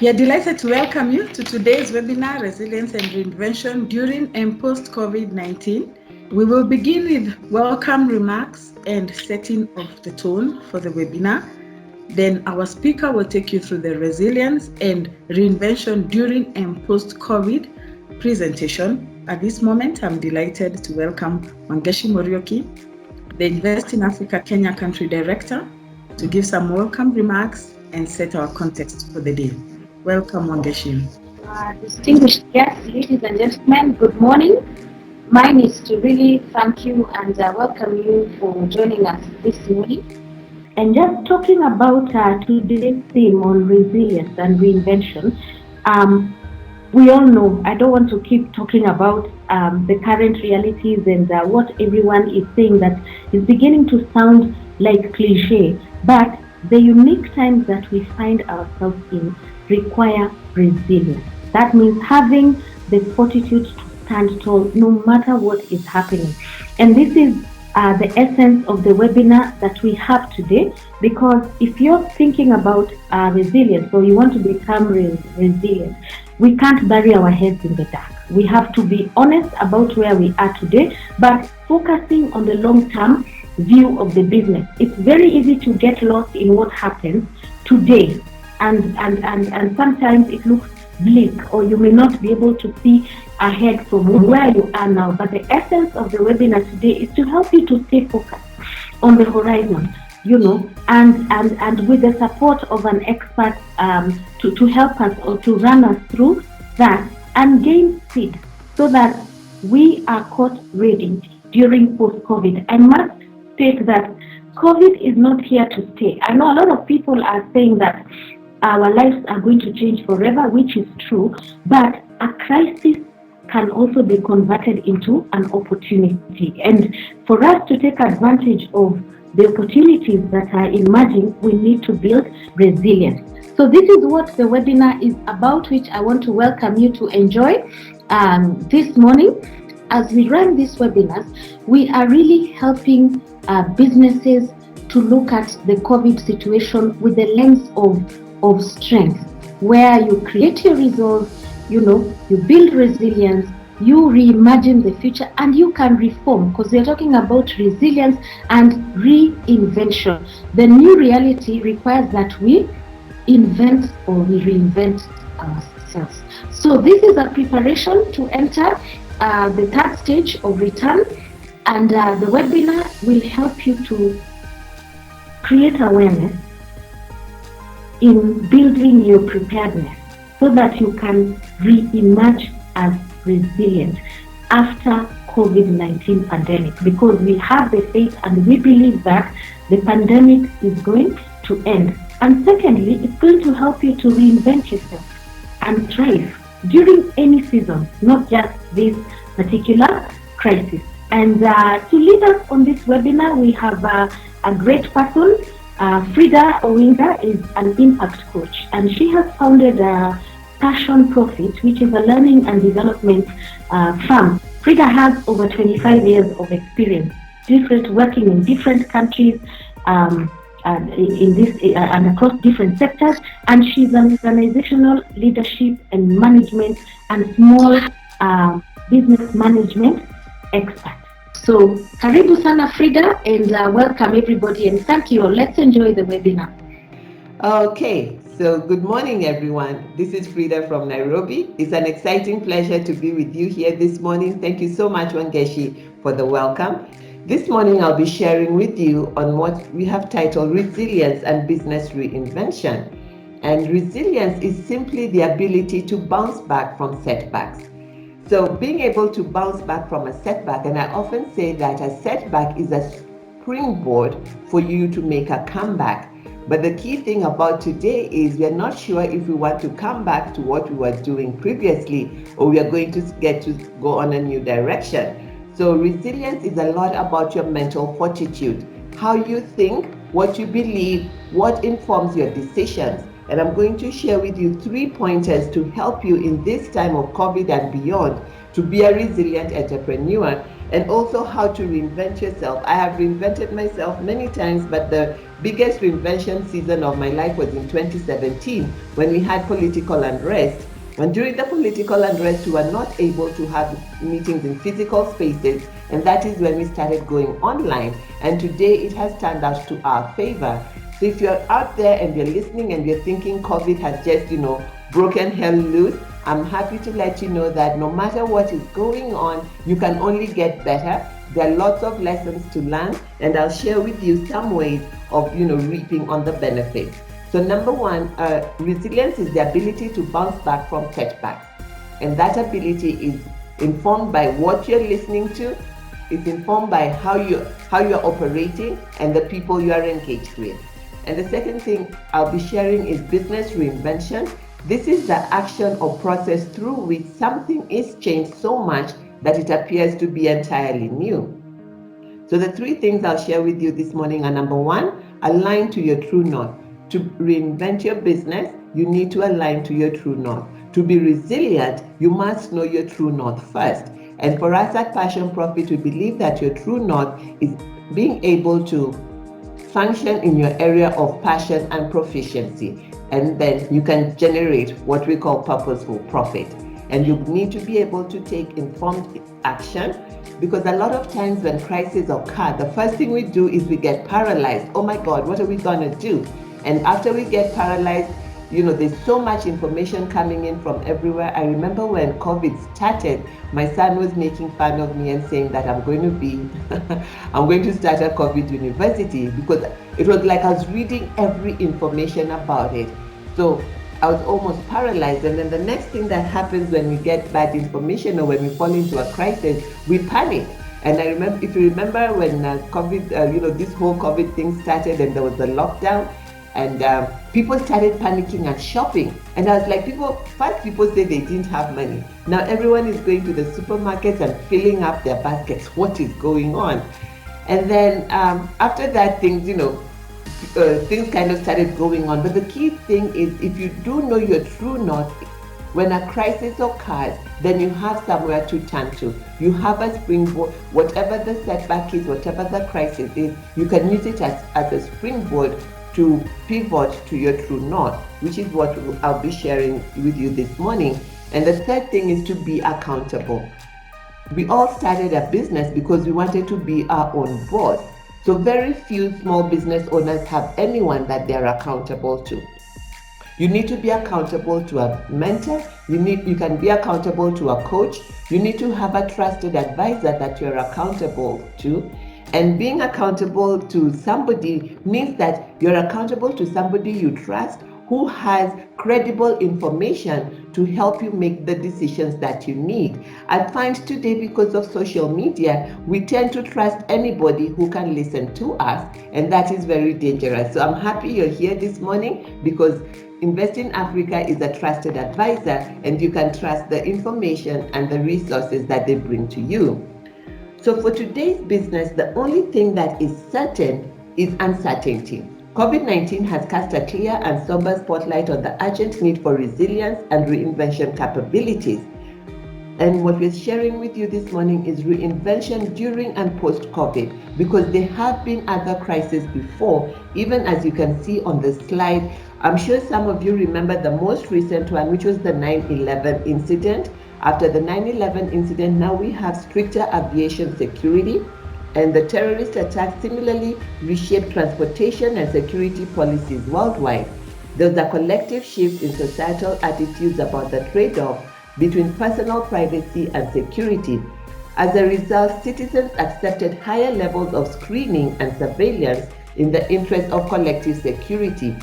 We are delighted to welcome you to today's webinar, Resilience and Reinvention during and post-COVID-19. We will begin with welcome remarks and setting of the tone for the webinar. Then our speaker will take you through the resilience and reinvention during and post-COVID presentation. At this moment, I'm delighted to welcome Wangeshi Morioki, the Invest in Africa Kenya Country Director, to give some welcome remarks and set our context for the day. Welcome, Wangeshi. Distinguished guests, ladies and gentlemen, good morning. Mine is to really thank you and welcome you for joining us this morning. And just talking about today's theme on resilience and reinvention, we all know, I don't want to keep talking about the current realities and what everyone is saying that is beginning to sound like cliche, but the unique times that we find ourselves in require resilience. That means having the fortitude to stand tall no matter what is happening. And this is the essence of the webinar that we have today, because if you're thinking about resilience or you want to become resilient, we can't bury our heads in the dark. We have to be honest about where we are today, but focusing on the long-term view of the business. It's very easy to get lost in what happens today, and sometimes it looks bleak, or you may not be able to see ahead from where you are now. But the essence of the webinar today is to help you to stay focused on the horizon, and with the support of an expert to help us or to run us through that and gain speed so that we are caught ready during post-COVID. I must state that COVID is not here to stay. I know a lot of people are saying that our lives are going to change forever, which is true, but a crisis can also be converted into an opportunity. And for us to take advantage of the opportunities that are emerging, we need to build resilience. So this is what the webinar is about, which I want to welcome you to enjoy this morning. As we run these webinars, we are really helping businesses to look at the COVID situation with the lens of strength, where you create your resolve, you build resilience, you reimagine the future, and you can reform, because we are talking about resilience and reinvention. The new reality requires that we invent or we reinvent ourselves. So this is a preparation to enter the third stage of return, and the webinar will help you to create awareness in building your preparedness so that you can re-emerge as resilient after COVID-19 pandemic, because we have the faith and we believe that the pandemic is going to end. And secondly, it's going to help you to reinvent yourself and thrive during any season, not just this particular crisis. And to lead us on this webinar, we have a great person. Frida Owinga is an impact coach, and she has founded Passion Profit, which is a learning and development firm. Frida has over 25 years of experience, working in different countries, and across different sectors, and she's an organizational leadership and management and small business management expert. So, karibu sana Frida, and welcome everybody, and thank you all. Let's enjoy the webinar. Okay, so good morning everyone. This is Frida from Nairobi. It's an exciting pleasure to be with you here this morning. Thank you so much, Wangeshi, for the welcome. This morning I'll be sharing with you on what we have titled Resilience and Business Reinvention. And resilience is simply the ability to bounce back from setbacks. So being able to bounce back from a setback, and I often say that a setback is a springboard for you to make a comeback. But the key thing about today is we are not sure if we want to come back to what we were doing previously, or we are going to get to go on a new direction. So resilience is a lot about your mental fortitude, how you think, what you believe, what informs your decisions. And I'm going to share with you 3 pointers to help you in this time of COVID and beyond to be a resilient entrepreneur, and also how to reinvent yourself. I have reinvented myself many times, but the biggest reinvention season of my life was in 2017 when we had political unrest. And during the political unrest, we were not able to have meetings in physical spaces, and that is when we started going online. And today it has turned out to our favor. So if you're out there and you're listening and you're thinking COVID has just, broken hell loose, I'm happy to let you know that no matter what is going on, you can only get better. There are lots of lessons to learn, and I'll share with you some ways of, reaping on the benefits. So number one, resilience is the ability to bounce back from setbacks. And that ability is informed by what you're listening to, it's informed by how you're operating and the people you are engaged with. And the second thing I'll be sharing is business reinvention. This is the action or process through which something is changed so much that it appears to be entirely new. So the three things I'll share with you this morning are: number one, align to your true north. To reinvent your business, you need to align to your true north. To be resilient, you must know your true north first. And for us at Passion Profit, we believe that your true north is being able to function in your area of passion and proficiency. And then you can generate what we call purposeful profit. And you need to be able to take informed action, because a lot of times when crises occur, the first thing we do is we get paralyzed. Oh my God, what are we going to do? And after we get paralyzed, there's so much information coming in from everywhere. I remember when COVID started, my son was making fun of me and saying that I'm going to start a COVID university, because it was like I was reading every information about it. So I was almost paralyzed. And then the next thing that happens when we get bad information or when we fall into a crisis, we panic. And I remember, if you remember when COVID, this whole COVID thing started and there was the lockdown, and people started panicking and shopping. And I was like, first people say they didn't have money. Now everyone is going to the supermarkets and filling up their baskets. What is going on? And then after that, things kind of started going on. But the key thing is, if you do know your true north, when a crisis occurs, then you have somewhere to turn to. You have a springboard. Whatever the setback is, whatever the crisis is, you can use it as a springboard to pivot to your true north, which is what I'll be sharing with you this morning. And the third thing is to be accountable. We all started a business because we wanted to be our own boss. So very few small business owners have anyone that they're accountable to. You need to be accountable to a mentor. You can be accountable to a coach. You need to have a trusted advisor that you're accountable to. And being accountable to somebody means that you're accountable to somebody you trust, who has credible information to help you make the decisions that you need. I find today, because of social media, we tend to trust anybody who can listen to us, and that is very dangerous. So I'm happy you're here this morning, because Invest in Africa is a trusted advisor, and you can trust the information and the resources that they bring to you. So for today's business, the only thing that is certain is uncertainty. COVID-19 has cast a clear and somber spotlight on the urgent need for resilience and reinvention capabilities. And what we're sharing with you this morning is reinvention during and post-COVID, because there have been other crises before, even as you can see on the slide. I'm sure some of you remember the most recent one, which was the 9/11 incident. After the 9/11 incident, now we have stricter aviation security, and the terrorist attack similarly reshaped transportation and security policies worldwide. There's a collective shift in societal attitudes about the trade-off between personal privacy and security. As a result, citizens accepted higher levels of screening and surveillance in the interest of collective security.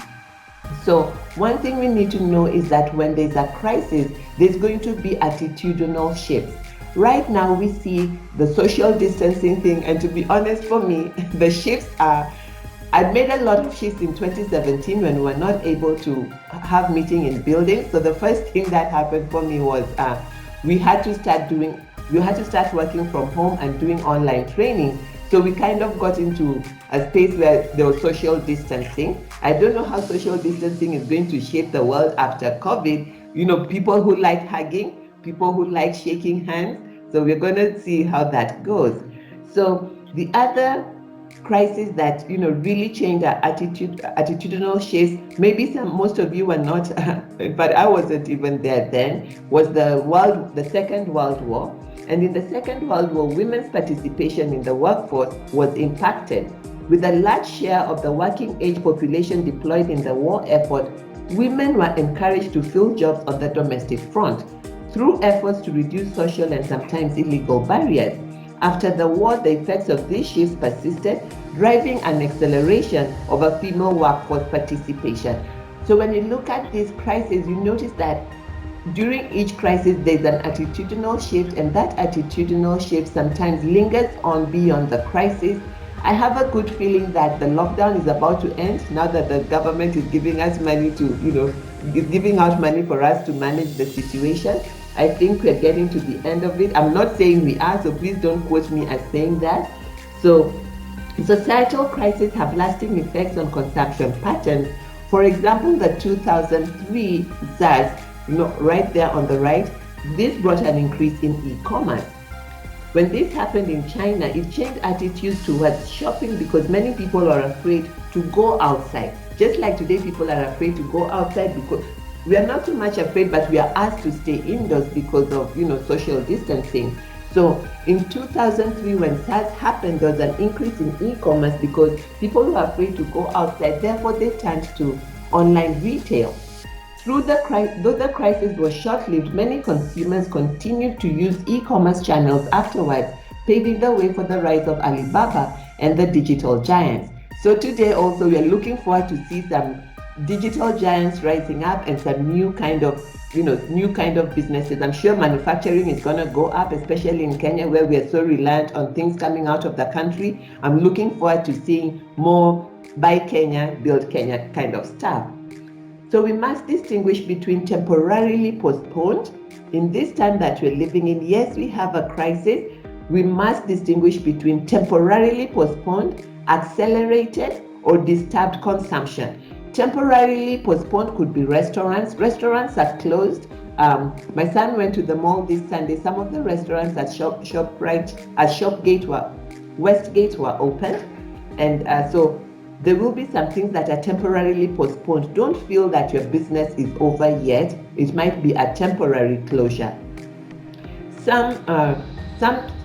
So one thing we need to know is that when there's a crisis, there's going to be attitudinal shifts. Right now we see the social distancing thing, and to be honest, for me, the shifts are, I made a lot of shifts in 2017 when we were not able to have meeting in buildings. So the first thing that happened for me was we had to start working from home and doing online training. So we kind of got into a space where there was social distancing. I don't know how social distancing is going to shape the world after COVID. You know, people who like hugging, people who like shaking hands. So we're going to see how that goes. So the other crises that really changed our attitudinal shifts. Maybe most of you were not, but I wasn't even there then. Was the Second World War, and in the Second World War, women's participation in the workforce was impacted. With a large share of the working age population deployed in the war effort, women were encouraged to fill jobs on the domestic front through efforts to reduce social and sometimes illegal barriers. After the war, the effects of these shifts persisted, driving an acceleration of a female workforce participation. So when you look at these crises, you notice that during each crisis, there's an attitudinal shift, and that attitudinal shift sometimes lingers on beyond the crisis. I have a good feeling that the lockdown is about to end now that the government is giving us money is giving out money for us to manage the situation. I think we're getting to the end of it. I'm not saying we are, so please don't quote me as saying that. So societal crises have lasting effects on consumption patterns. For example, the 2003 SARS, right there on the right, this brought an increase in e-commerce. When this happened in China, it changed attitudes towards shopping because many people are afraid to go outside. Just like today, people are afraid to go outside because we are not so much afraid, but we are asked to stay indoors because of social distancing. So in 2003, when SARS happened, there was an increase in e-commerce because people were afraid to go outside. Therefore, they turned to online retail. Though the crisis was short-lived, many consumers continued to use e-commerce channels afterwards, paving the way for the rise of Alibaba and the digital giants. So today also we are looking forward to see some digital giants rising up and some new kind of businesses. I'm sure manufacturing is going to go up, especially in Kenya, where we are so reliant on things coming out of the country. I'm looking forward to seeing more buy Kenya, build Kenya kind of stuff. So we must distinguish between temporarily postponed. In this time that we're living in, yes, we have a crisis. We must distinguish between temporarily postponed, accelerated, or disturbed consumption. Temporarily postponed could be restaurants. Restaurants are closed. My son went to the mall this Sunday. Some of the restaurants at Westgate were open. And so there will be some things that are temporarily postponed. Don't feel that your business is over yet. It might be a temporary closure. Some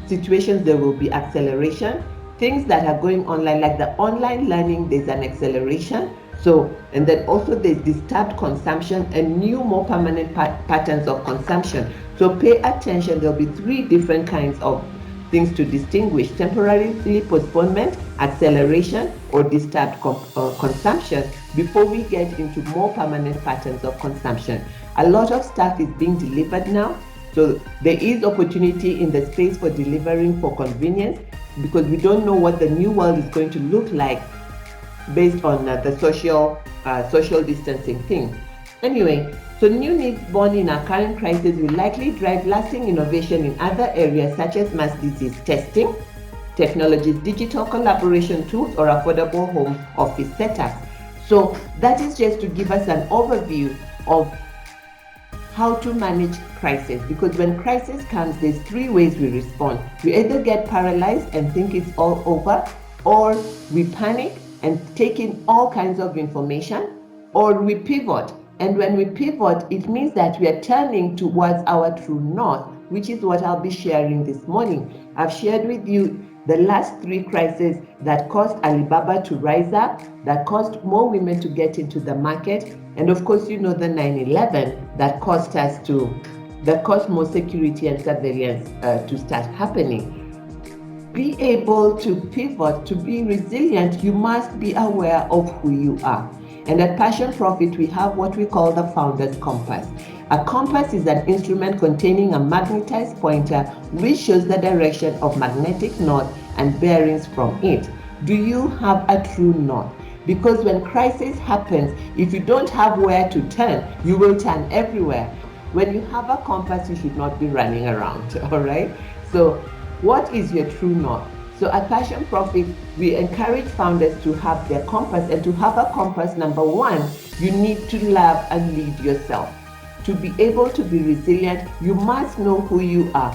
situations there will be acceleration. Things that are going online, like the online learning, there's an acceleration. So, and then also there's disturbed consumption and new, more permanent patterns of consumption. So pay attention. There'll be three different kinds of things to distinguish: temporarily postponement, acceleration, or disturbed consumption, before we get into more permanent patterns of consumption. A lot of stuff is being delivered now, so there is opportunity in the space for delivering for convenience, because we don't know what the new world is going to look like based on the social distancing thing. Anyway, so new needs born in our current crisis will likely drive lasting innovation in other areas such as mass disease testing, technologies, digital collaboration tools, or affordable home office setups. So that is just to give us an overview of how to manage crisis, because when crisis comes, there's three ways we respond. We either get paralyzed and think it's all over, or we panic and take in all kinds of information, or we pivot. And when we pivot, it means that we are turning towards our true north, which is what I'll be sharing this morning. I've shared with you the last three crises that caused Alibaba to rise up, that caused more women to get into the market, and of course, the 9/11 that caused more security and surveillance to start happening. Be able to pivot, to be resilient, you must be aware of who you are. And at Passion Profit, we have what we call the Founder's Compass. A compass is an instrument containing a magnetized pointer which shows the direction of magnetic north and bearings from it. Do you have a true north? Because when crisis happens, if you don't have where to turn, you will turn everywhere. When you have a compass, you should not be running around, all right? So what is your true north? So at Passion Profit, we encourage founders to have their compass, and to have a compass, number one, you need to love and lead yourself. To be able to be resilient, you must know who you are.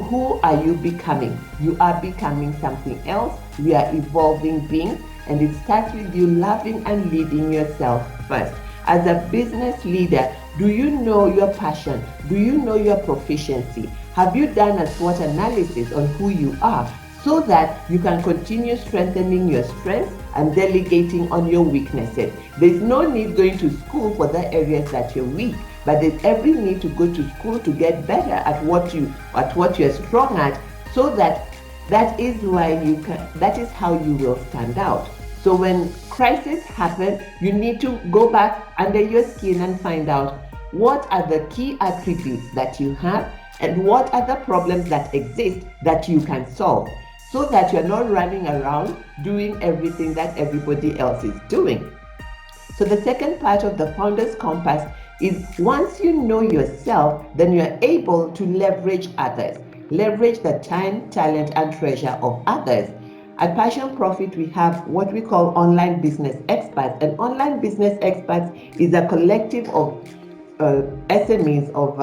Who are you becoming? You are becoming something else, We are evolving beings, and it starts with you loving and leading yourself first. As a business leader, do you know your passion? Do you know your proficiency? Have you done a SWOT analysis on who you are so that you can continue strengthening your strengths and delegating on your weaknesses? There's no need going to school for the areas that you're weak, but there's every need to go to school to get better at what you're strong at, so that is how you will stand out. So when crises happen, you need to go back under your skin and find out what are the key attributes that you have and what are the problems that exist that you can solve, so that you're not running around doing everything that everybody else is doing. So the second part of the Founder's Compass is, once you know yourself, then you're able to leverage others. Leverage the time, talent, and treasure of others. At Passion Profit, we have what we call online business experts. And online business experts is a collective of SMEs, of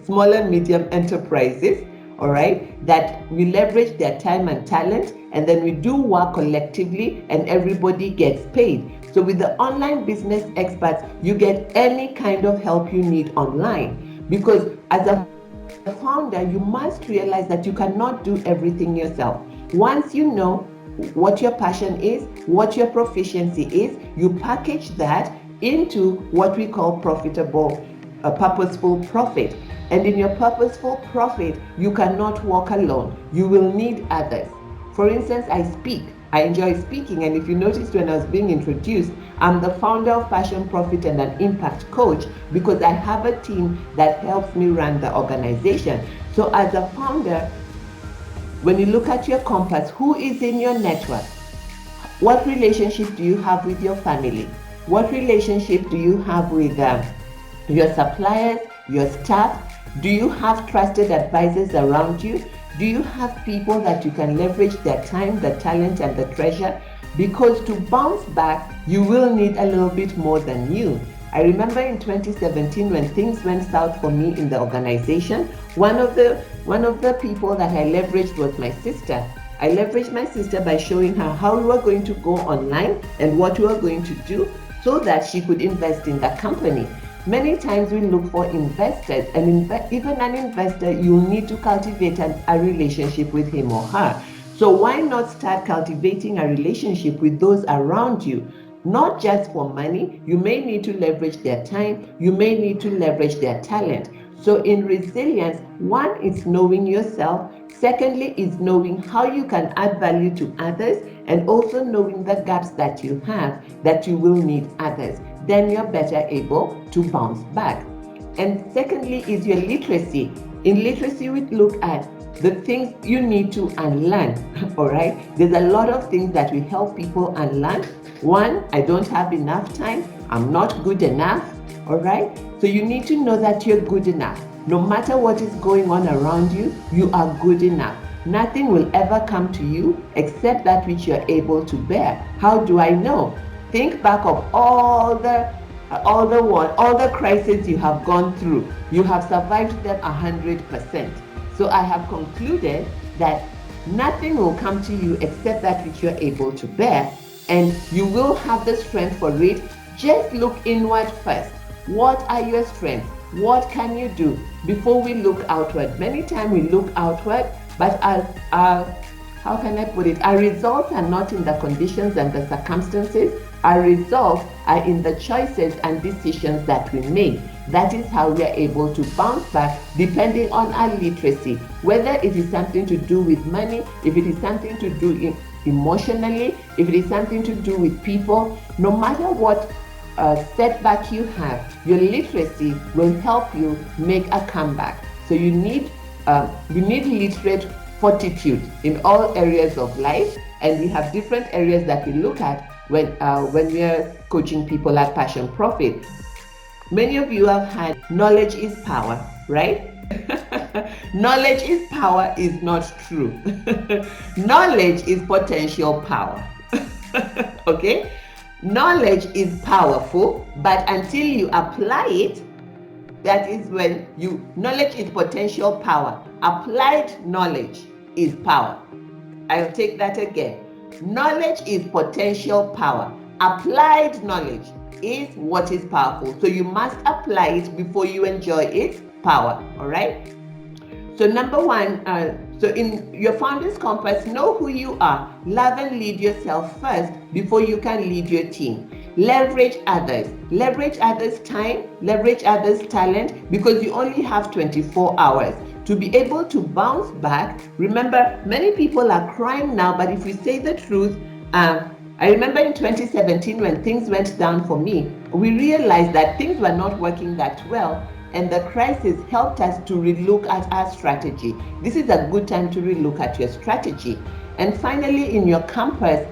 small and medium enterprises, all right, that we leverage their time and talent, and then we do work collectively and everybody gets paid. So with the online business experts, you get any kind of help you need online, because as a founder, you must realize that you cannot do everything yourself. Once you know what your passion is, what your proficiency is, you package that into what we call purposeful profit. And in your purposeful profit, you cannot walk alone. You will need others. For instance, I enjoy speaking, and if you noticed when I was being introduced, I'm the founder of Passion Profit and an impact coach, because I have a team that helps me run the organization. So as a founder, when you look at your compass, who is in your network? What relationship do you have with your family? What relationship do you have with your suppliers, your staff? Do you have trusted advisors around you? Do you have people that you can leverage their time, the talent, and the treasure? Because to bounce back, you will need a little bit more than you. I remember in 2017 when things went south for me in the organization, one of the people that I leveraged was my sister. I leveraged my sister by showing her how we were going to go online and what we were going to do so that she could invest in the company. Many times we look for investors, and even an investor, you need to cultivate a relationship with him or her. So why not start cultivating a relationship with those around you? Not just for money, you may need to leverage their time, you may need to leverage their talent. So in resilience, one is knowing yourself, secondly is knowing how you can add value to others, and also knowing the gaps that you have that you will need others. Then you're better able to bounce back. And secondly is your literacy. In literacy, we look at the things you need to unlearn, all right? There's a lot of things that we help people unlearn. One, I don't have enough time, I'm not good enough, all right? So you need to know that you're good enough. No matter what is going on around you, you are good enough. Nothing will ever come to you except that which you're able to bear. How do I know? Think back of all the crises you have gone through. You have survived them 100%. So I have concluded that nothing will come to you except that which you're able to bear, and you will have the strength for it. Just look inward first. What are your strengths? What can you do before we look outward? Many times we look outward, but how can I put it? Our results are not in the conditions and the circumstances. Our results are in the choices and decisions that we make. That is how we are able to bounce back, depending on our literacy. Whether it is something to do with money, if it is something to do emotionally, if it is something to do with people, no matter what setback you have, your literacy will help you make a comeback. So you need literate fortitude in all areas of life, and we have different areas that we look at when we are coaching people at Passion Profit. Many of you have had knowledge is power, right? Knowledge is power is not true. Knowledge is potential power. Okay? Knowledge is powerful, but until you apply it, that is when knowledge is potential power. Applied knowledge is power. I'll take that again. Knowledge is potential power. Applied knowledge is what is powerful. So you must apply it before you enjoy its power. All right. So number one, so in your founder's compass, know who you are. Love and lead yourself first before you can lead your team. Leverage others. Leverage others' time, leverage others' talent, because you only have 24 hours. To be able to bounce back, remember, many people are crying now, but if we say the truth, I remember in 2017 when things went down for me, we realized that things were not working that well, and the crisis helped us to relook at our strategy. This is a good time to relook at your strategy. And finally, in your compass,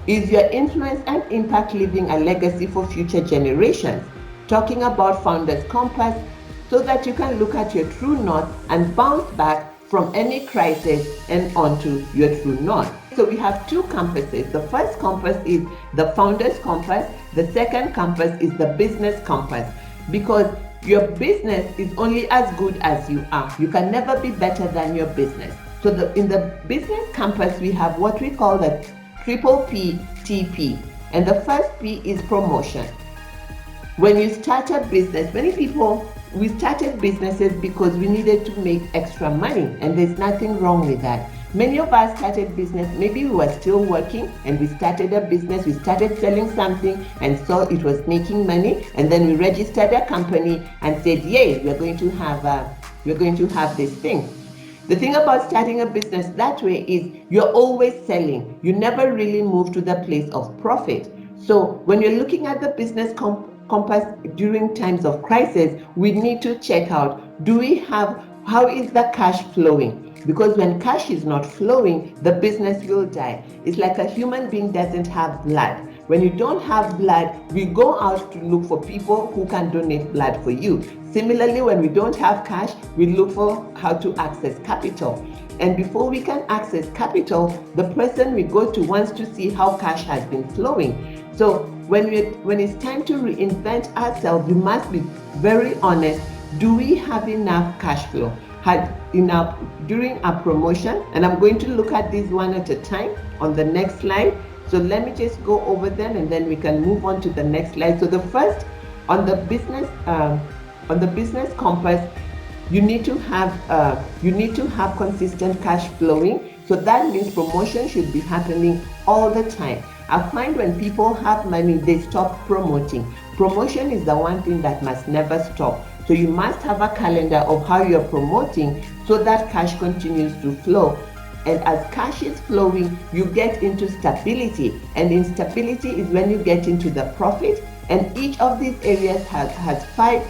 is your influence and impact leaving a legacy for future generations? Talking about Founder's Compass, so that you can look at your true north and bounce back from any crisis and onto your true north. So we have two compasses. The first compass is the Founder's Compass. The second compass is the Business Compass, because your business is only as good as you are. You can never be better than your business. So in the Business Compass, we have what we call the triple PTP. And the first P is promotion. When you start a business, many people, we started businesses because we needed to make extra money, and there's nothing wrong with that. Many of us started business, maybe we were still working and we started a business, we started selling something and saw it was making money, and then we registered a company and said, yay, we're going to have this thing. The thing about starting a business that way is you're always selling. You never really move to the place of profit. So when you're looking at the business compass during times of crisis, we need to check out, how is the cash flowing? Because when cash is not flowing, the business will die. It's like a human being doesn't have blood. When you don't have blood, we go out to look for people who can donate blood for you. Similarly, when we don't have cash, we look for how to access capital. And before we can access capital, the person we go to wants to see how cash has been flowing. So when it's time to reinvent ourselves, we must be very honest. Do we have enough cash flow? Had enough during our promotion? And I'm going to look at these one at a time on the next slide. So let me just go over them and then we can move on to the next slide. So the first, on the business compass, you need to have consistent cash flowing. So that means promotion should be happening all the time. I find when people have money, they stop promoting. Promotion is the one thing that must never stop. So you must have a calendar of how you're promoting so that cash continues to flow. And as cash is flowing, you get into stability. And instability is when you get into the profit. And each of these areas has five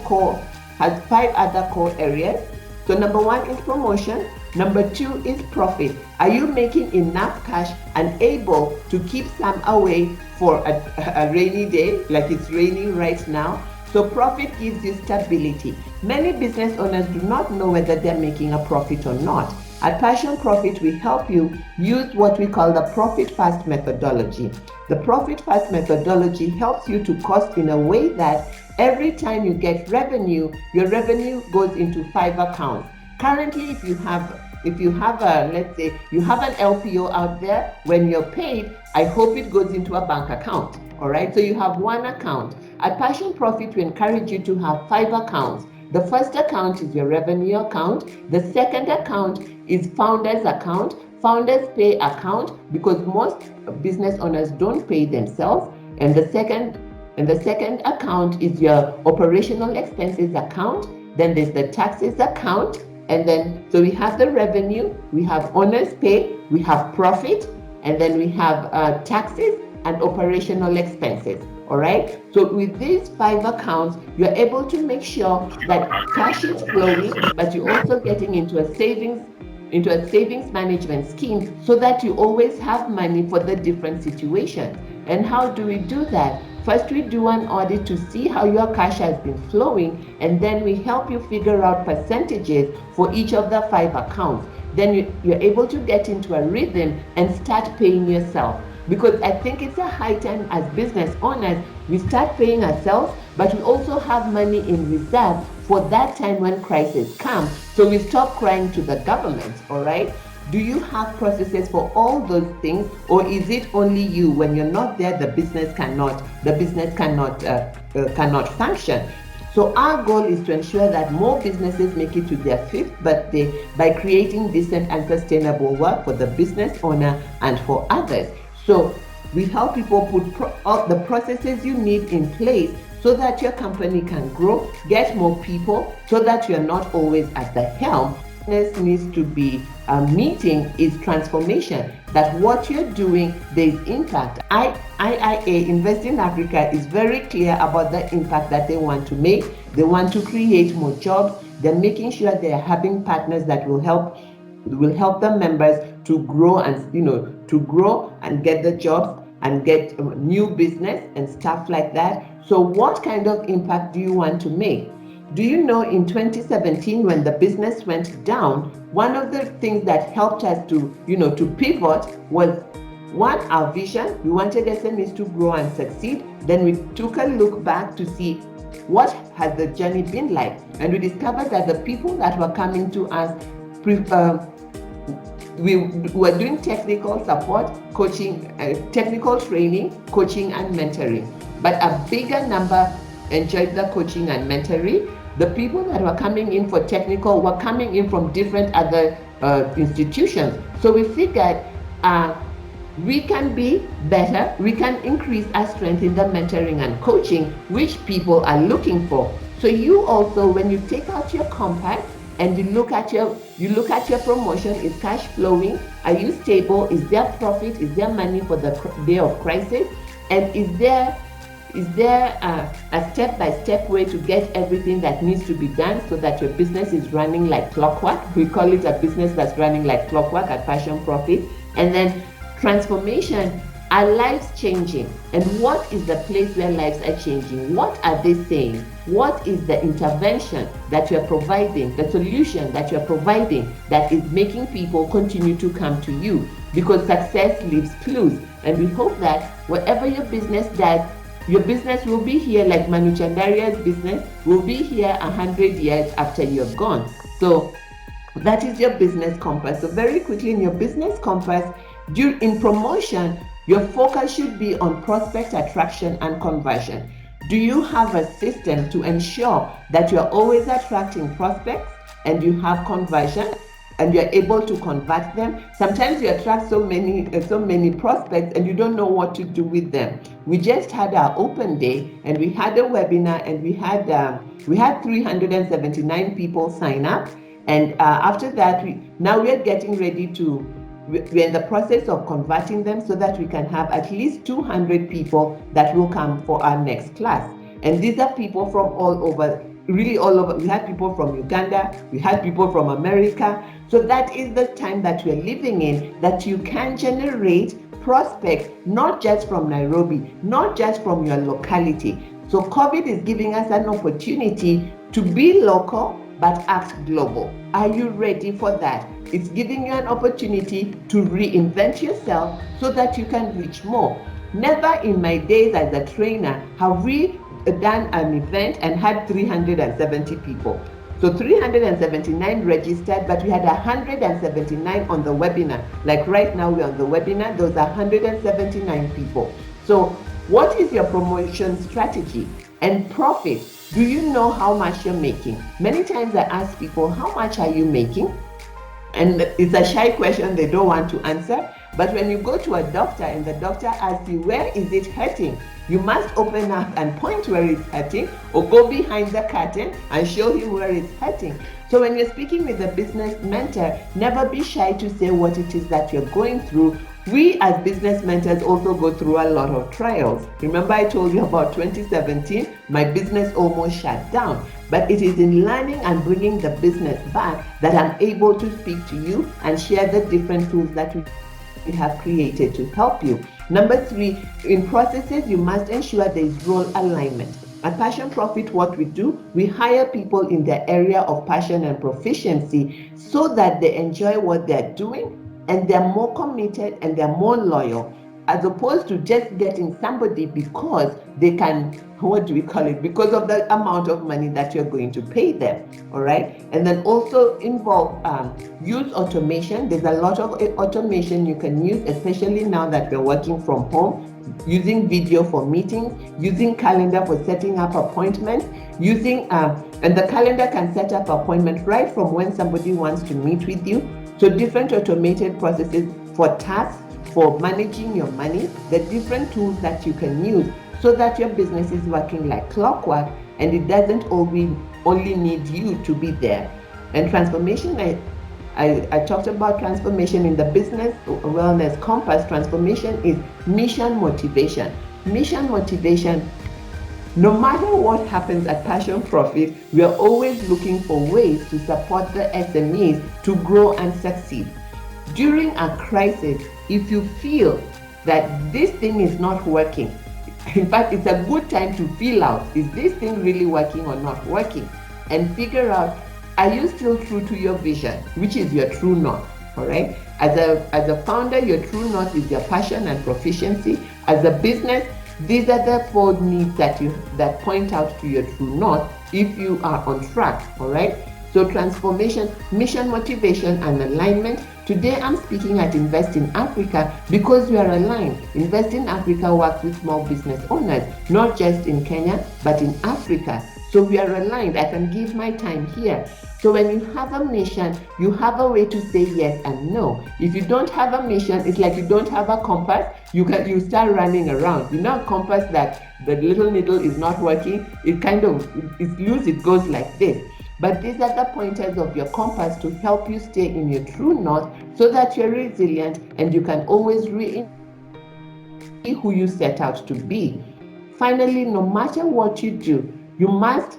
other core areas. So number one is promotion. Number two is profit. Are you making enough cash and able to keep some away for a rainy day, like it's raining right now? So profit gives you stability. Many business owners do not know whether they're making a profit or not. At Passion Profit, we help you use what we call the Profit Fast methodology. The Profit Fast methodology helps you to cost in a way that every time you get revenue, your revenue goes into 5 accounts. Currently, if you have let's say you have an LPO out there, when you're paid, I hope it goes into a bank account. All right, so you have one account. At Passion Profit, we encourage you to have 5 accounts. The first account is your revenue account. The second account is founder's account, founder's pay account, because most business owners don't pay themselves. And the second account is your operational expenses account. Then there's the taxes account. And then, so we have the revenue, we have owner's pay, we have profit, and then we have taxes and operational expenses. All right. So with these 5 accounts, you're able to make sure that cash is flowing, but you're also getting into a savings management scheme so that you always have money for the different situations. And how do we do that? First, we do an audit to see how your cash has been flowing, and then we help you figure out percentages for each of the 5 accounts. Then you're able to get into a rhythm and start paying yourself. Because I think it's a high time as business owners, we start paying ourselves, but we also have money in reserve for that time when crisis comes. So we stop crying to the government, all right? Do you have processes for all those things, or is it only you? When you're not there, the business cannot function. So our goal is to ensure that more businesses make it to their 5th birthday by creating decent and sustainable work for the business owner and for others. So we help people put all the processes you need in place so that your company can grow, get more people, so that you're not always at the helm. Business needs to be meeting is transformation, that what you're doing, there's impact. IIA, Invest in Africa, is very clear about the impact that they want to make. They want to create more jobs. They're making sure they're having partners that will help the members to grow and get the jobs and get new business and stuff like that. So what kind of impact do you want to make? Do you know in 2017, when the business went down, one of the things that helped us to pivot was, one, our vision. We wanted SMEs to grow and succeed. Then we took a look back to see what has the journey been like. And we discovered that the people that were coming to us, we were doing technical support, coaching, technical training, coaching and mentoring. But a bigger number enjoyed the coaching and mentoring. The people that were coming in for technical were coming in from different other institutions. So we figured we can be better, we can increase our strength in the mentoring and coaching, which people are looking for. So you also, when you take out your compact and you look at your promotion, is cash flowing? Are you stable? Is there profit? Is there money for the day of crisis? And is there a step-by-step way to get everything that needs to be done so that your business is running like clockwork? We call it a business that's running like clockwork at Passion Profit. And then transformation, are lives changing? And what is the place where lives are changing? What are they saying? What is the intervention that you're providing, the solution that you're providing that is making people continue to come to you? Because success leaves clues. And we hope that whatever your business does, your business will be here, like Manu Chandaria's business will be here 100 years after you're gone. So that is your business compass. So very quickly, in your business compass, in promotion, your focus should be on prospect attraction and conversion. Do you have a system to ensure that you're always attracting prospects and you have conversion and you're able to convert them? Sometimes you attract so many prospects and you don't know what to do with them. We just had our open day and we had a webinar and we had 379 people sign up. And after that, we're getting ready we're in the process of converting them so that we can have at least 200 people that will come for our next class. And these are people from all over, really all over. We had people from Uganda, we had people from America. So that is the time that we're living in, that you can generate prospects, not just from Nairobi, not just from your locality. So COVID is giving us an opportunity to be local, but act global. Are you ready for that? It's giving you an opportunity to reinvent yourself so that you can reach more. Never in my days as a trainer have we done an event and had 370 people. So 379 registered, but we had 179 on the webinar. Like right now we're on the webinar, those are 179 people. So what is your promotion strategy and profit? Do you know how much you're making? Many times I ask people, how much are you making? And it's a shy question they don't want to answer. But when you go to a doctor and the doctor asks you, where is it hurting? You must open up and point where it's hurting, or go behind the curtain and show him where it's hurting. So when you're speaking with a business mentor, never be shy to say what it is that you're going through. We as business mentors also go through a lot of trials. Remember I told you about 2017, my business almost shut down. But it is in learning and bringing the business back that I'm able to speak to you and share the different tools that we have created to help you. Number 3, in processes, you must ensure there is role alignment. At Passion Profit, what we do, we hire people in their area of passion and proficiency so that they enjoy what they're doing and they're more committed and they're more loyal. as opposed to just getting somebody because they can, what do we call it, because of the amount of money that you're going to pay them. All right. And then also involve use automation. There's a lot of automation you can use, especially now that we're working from home, using video for meetings, using calendar for setting up appointments, using and the calendar can set up appointments right from when somebody wants to meet with you. So different automated processes for tasks, for managing your money, the different tools that you can use so that your business is working like clockwork and it doesn't only need you to be there. And transformation, I talked about transformation in the business wellness compass. Transformation is mission motivation. Mission motivation, no matter what happens at Passion Profit, we are always looking for ways to support the SMEs to grow and succeed. During a crisis, if you feel that this thing is not working, in fact, it's a good time to feel out, is this thing really working or not working? And figure out, are you still true to your vision, which is your true north, all right? As a founder, your true north is your passion and proficiency. As a business, these are the 4 needs that point out to your true north if you are on track, all right? So transformation, mission motivation, and alignment. Today I'm speaking at Invest in Africa because we are aligned. Invest in Africa works with small business owners, not just in Kenya, but in Africa. So we are aligned. I can give my time here. So when you have a mission, you have a way to say yes and no. If you don't have a mission, it's like you don't have a compass. You start running around. You know a compass that the little needle is not working. It's loose. It goes like this. But these are the pointers of your compass to help you stay in your true north so that you're resilient and you can always be who you set out to be. Finally, no matter what you do, you must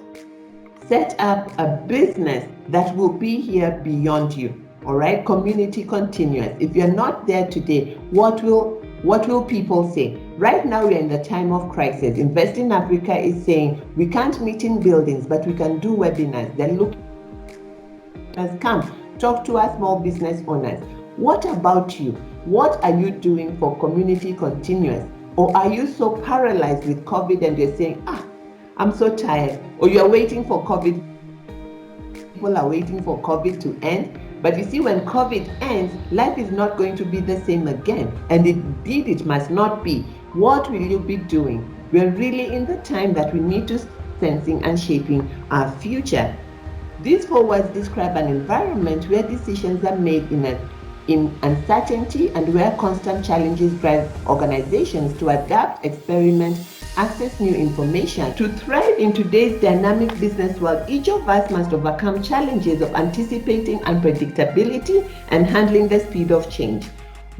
set up a business that will be here beyond you. All right, community continuous. If you're not there today, what will people say? Right now we're in the time of crisis. Invest in Africa is saying we can't meet in buildings, but we can do webinars. They're looking us come talk to our small business owners. What about you? What are you doing for community continuous? Or are you so paralyzed with COVID and you're saying, I'm so tired, or you're waiting for COVID. People are waiting for COVID to end. But you see, when COVID ends, life is not going to be the same again. And indeed, it must not be. What will you be doing? We're really in the time that we need to sensing and shaping our future. These 4 words describe an environment where decisions are made in uncertainty and where constant challenges drive organizations to adapt, experiment, access new information. To thrive in today's dynamic business world, each of us must overcome challenges of anticipating unpredictability and handling the speed of change.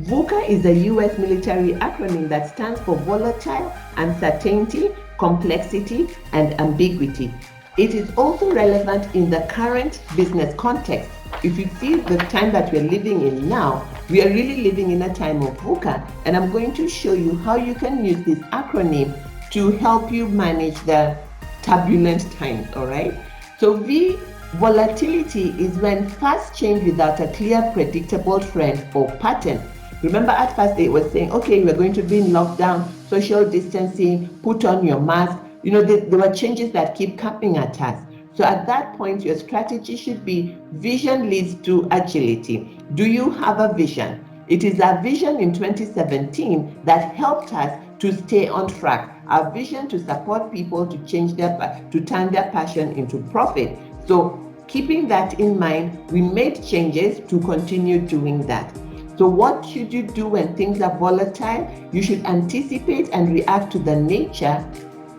VUCA is a US military acronym that stands for volatile, uncertainty, complexity, and ambiguity. It is also relevant in the current business context. If you see the time that we're living in now, we are really living in a time of VUCA, and I'm going to show you how you can use this acronym to help you manage the turbulent times, all right? So V, volatility, is when fast change without a clear, predictable trend or pattern. Remember at first it was saying, okay, we're going to be in lockdown, social distancing, put on your mask. There were changes that keep coming at us. So at that point, your strategy should be vision leads to agility. Do you have a vision? It is our vision in 2017 that helped us to stay on track. Our vision to support people to turn their passion into profit. So keeping that in mind, we made changes to continue doing that. So what should you do when things are volatile? You should anticipate and react to the nature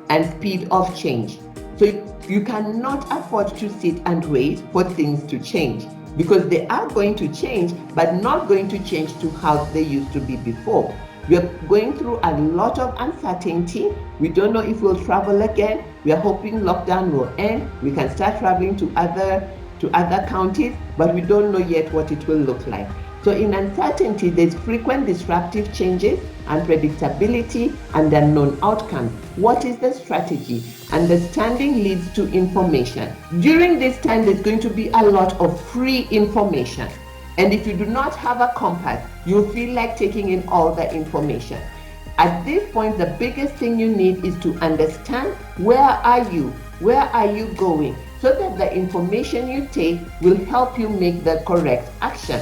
and speed of change. So you cannot afford to sit and wait for things to change, because they are going to change, but not going to change to how they used to be before. We are going through a lot of uncertainty. We don't know if we'll travel again. We are hoping lockdown will end. We can start traveling to other counties, but we don't know yet what it will look like. So in uncertainty, there's frequent disruptive changes, unpredictability, and unknown outcomes. What is the strategy? Understanding leads to information. During this time, there's going to be a lot of free information. And if you do not have a compass, you'll feel like taking in all the information. At this point, the biggest thing you need is to understand where are you going, so that the information you take will help you make the correct action.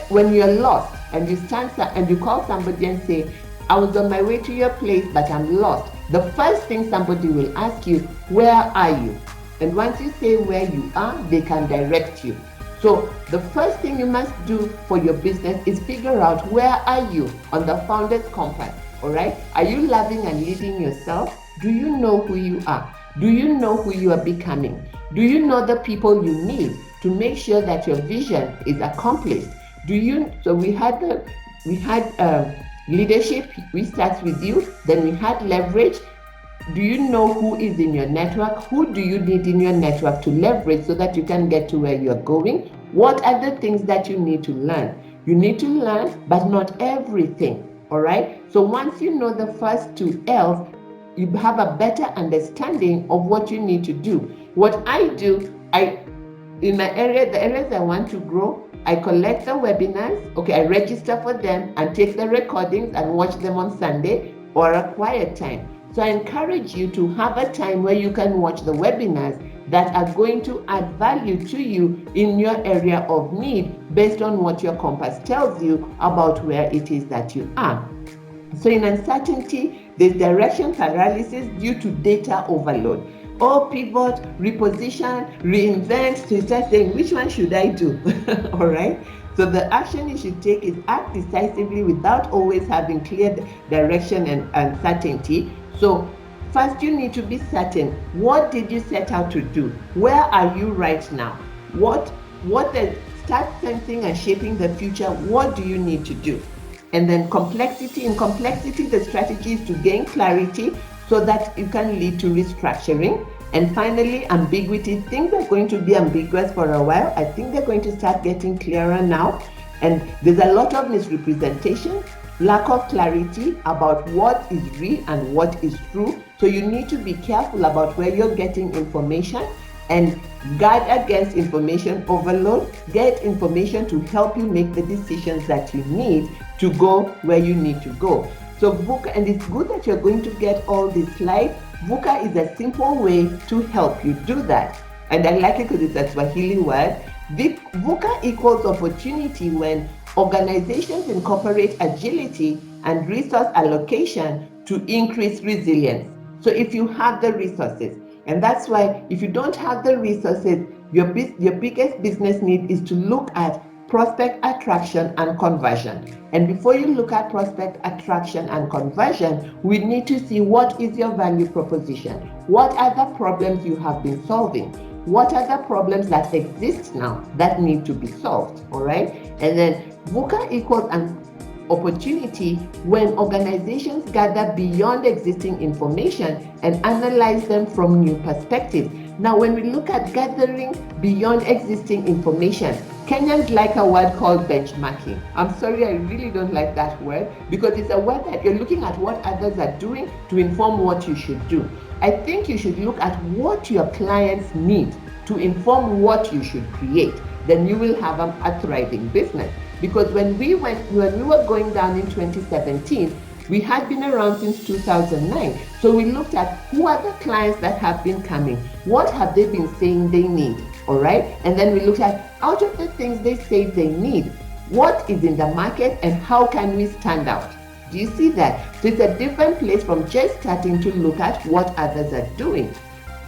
When you're lost and you call somebody and say, I was on my way to your place, but I'm lost. The first thing somebody will ask you, where are you? And once you say where you are, they can direct you. So the first thing you must do for your business is figure out where are you on the founder's compass, all right? Are you loving and leading yourself? Do you know who you are? Do you know who you are becoming? Do you know the people you need to make sure that your vision is accomplished? So we had leadership, we start with you, then we had leverage. Do you know who is in your network? Who do you need in your network to leverage so that you can get to where you're going? What are the things that you need to learn? You need to learn, but not everything, all right? So once you know the first two L's, you have a better understanding of what you need to do. What I do, in my area, the areas I want to grow, I collect the webinars, okay, I register for them and take the recordings and watch them on Sunday or a quiet time. So I encourage you to have a time where you can watch the webinars that are going to add value to you in your area of need based on what your compass tells you about where it is that you are. So in uncertainty, there's direction paralysis due to data overload. Oh, pivot, reposition, reinvent. So you start saying, which one should I do? All right. So the action you should take is act decisively without always having clear direction and certainty. So first you need to be certain. What did you set out to do? Where are you right now? Start sensing and shaping the future. What do you need to do? And then complexity. In complexity, the strategy is to gain clarity so that you can lead to restructuring. And finally, ambiguity. Things are going to be ambiguous for a while. I think they're going to start getting clearer now. And there's a lot of misrepresentation, lack of clarity about what is real and what is true. So you need to be careful about where you're getting information and guard against information overload. Get information to help you make the decisions that you need to go where you need to go. So VUCA, and it's good that you're going to get all these slides. VUCA is a simple way to help you do that. And I like it because it's a Swahili word. VUCA equals opportunity when organizations incorporate agility and resource allocation to increase resilience. So if you have the resources, and that's why if you don't have the resources, your biggest business need is to look at prospect attraction and conversion. And before you look at prospect attraction and conversion, we need to see what is your value proposition. What are the problems you have been solving? What are the problems that exist now that need to be solved? All right. And then VUCA equals an opportunity when organizations gather beyond existing information and analyze them from new perspectives. Now, when we look at gathering beyond existing information, Kenyans like a word called benchmarking. I'm sorry, I really don't like that word because it's a word that you're looking at what others are doing to inform what you should do. I think you should look at what your clients need to inform what you should create. Then you will have a thriving business. Because when we were going down in 2017, we had been around since 2009. So we looked at who are the clients that have been coming. What have they been saying they need? All right. And then we looked at out of the things they say they need, what is in the market and how can we stand out? Do you see that? So it's a different place from just starting to look at what others are doing.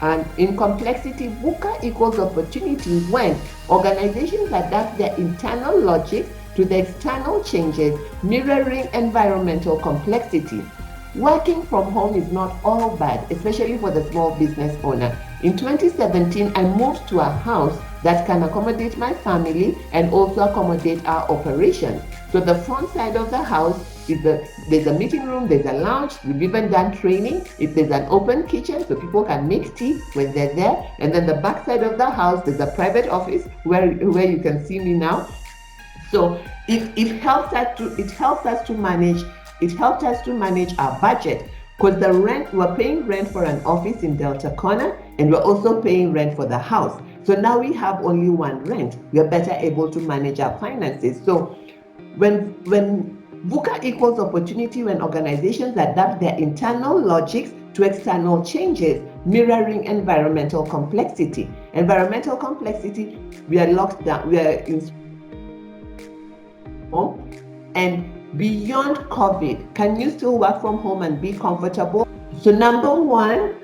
And in complexity, VUCA equals opportunity when organizations adapt their internal logic to the external changes, mirroring environmental complexity. Working from home is not all bad, especially for the small business owner. In 2017, I moved to a house that can accommodate my family and also accommodate our operations. So the front side of the house there's a meeting room, there's a lounge, we've even done training. If there's an open kitchen so people can make tea when they're there. And then the back side of the house, there's a private office where you can see me now. So it helps us to manage our budget because we're paying rent for an office in Delta Corner and we're also paying rent for the house. So now we have only one rent. We are better able to manage our finances. So when VUCA equals opportunity when organizations adapt their internal logics to external changes, mirroring environmental complexity. Environmental complexity, we are locked down, we are in home, and beyond COVID, can you still work from home and be comfortable? So number one,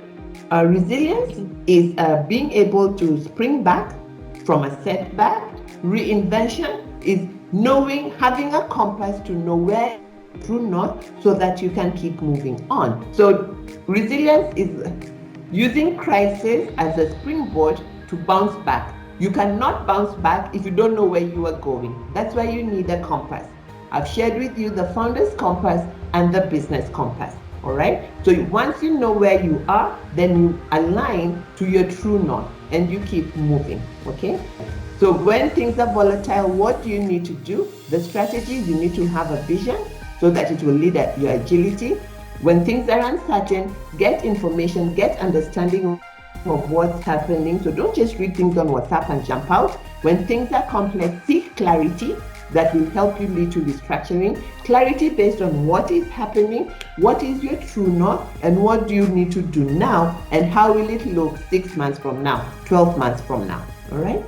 resilience is being able to spring back from a setback. Reinvention is knowing, having a compass to know where true north so that you can keep moving on. So resilience is using crisis as a springboard to bounce back. You cannot bounce back if you don't know where you are going. That's why you need a compass. I've shared with you the founder's compass and the business compass. All right. So once you know where you are, then you align to your true north and you keep moving. Okay. So when things are volatile, what do you need to do? The strategies, you need to have a vision so that it will lead at your agility. When things are uncertain, get information, get understanding of what's happening. So don't just read things on WhatsApp and jump out. When things are complex, seek clarity that will help you lead to restructuring. Clarity based on what is happening, what is your true north, and what do you need to do now, and how will it look 6 months from now, 12 months from now. All right.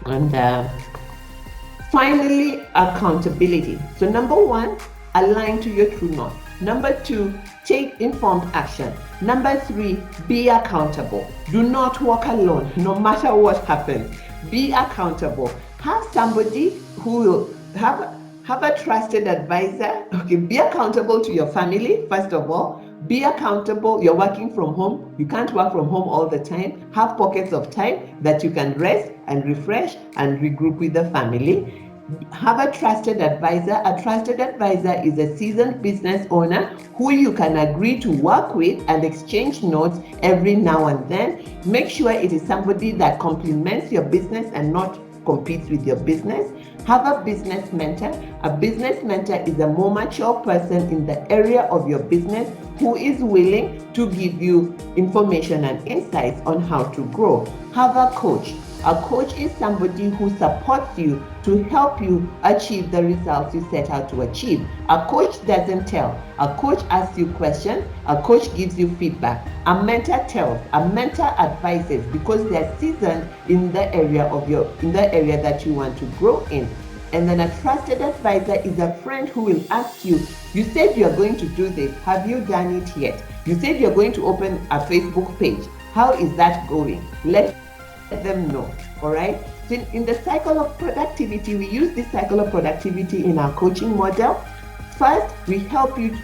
And finally, accountability. So number one, align to your true north. Number two, take informed action. Number three, be accountable. Do not walk alone, no matter what happens. Be accountable. Have somebody who will have a trusted advisor. Okay, be accountable to your family, first of all. Be accountable. You're working from home. You can't work from home all the time. Have pockets of time that you can rest and refresh and regroup with the family. Have a trusted advisor. A trusted advisor is a seasoned business owner who you can agree to work with and exchange notes every now and then. Make sure it is somebody that complements your business and not competes with your business. Have a business mentor. A business mentor is a more mature person in the area of your business who is willing to give you information and insights on how to grow. Have a coach. A coach is somebody who supports you to help you achieve the results you set out to achieve. A coach doesn't tell. A coach asks you questions. A coach gives you feedback. A mentor tells. A mentor advises because they're seasoned in the area that you want to grow in. And then a trusted advisor is a friend who will ask you, you said you're going to do this. Have you done it yet? You said you're going to open a Facebook page. How is that going? Let them know. All right. So in the cycle of productivity, we use this cycle of productivity in our coaching model. First, we help you